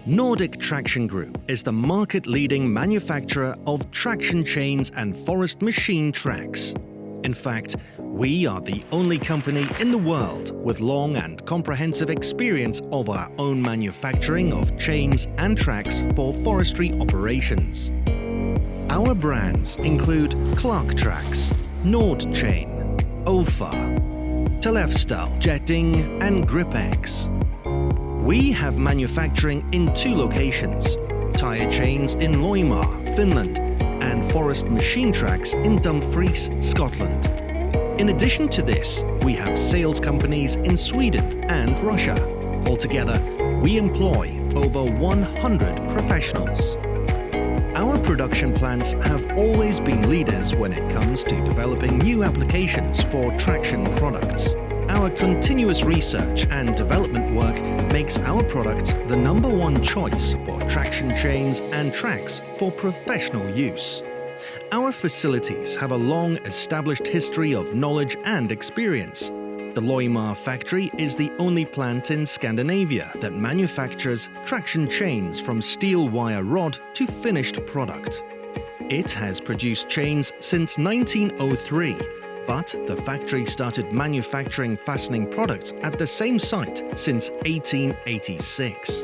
Nordic Traction Group is the market-leading manufacturer of traction chains and forest machine tracks. In fact, we are the only company in the world with long and comprehensive experience of our own manufacturing of chains and tracks for forestry operations. Our brands include Clark Tracks, NordChain, OFA, Tellefsdal Kjetting and GripX. We have manufacturing in 2 locations, tyre chains in Loimaa, Finland, and forest machine tracks in Dumfries, Scotland. In addition to this, we have sales companies in Sweden and Russia. Altogether, we employ over 100 professionals. Our production plants have always been leaders when it comes to developing new applications for traction products. Our continuous research and development work makes our products the #1 choice for traction chains and tracks for professional use. Our facilities have a long-established history of knowledge and experience. The Loimaa factory is the only plant in Scandinavia that manufactures traction chains from steel wire rod to finished product. It has produced chains since 1903. But the factory started manufacturing fastening products at the same site since 1886.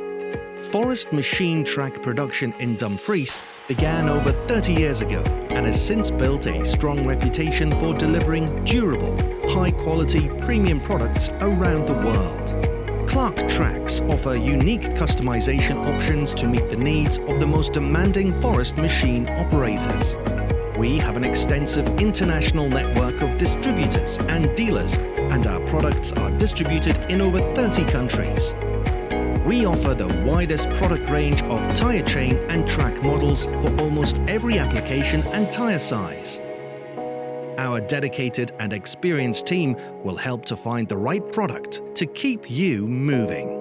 Forest machine track production in Dumfries began over 30 years ago and has since built a strong reputation for delivering durable, high-quality premium products around the world. Clark Tracks offer unique customization options to meet the needs of the most demanding forest machine operators. We have an extensive international network of distributors and dealers, and our products are distributed in over 30 countries. We offer the widest product range of tyre chain and track models for almost every application and tyre size. Our dedicated and experienced team will help to find the right product to keep you moving.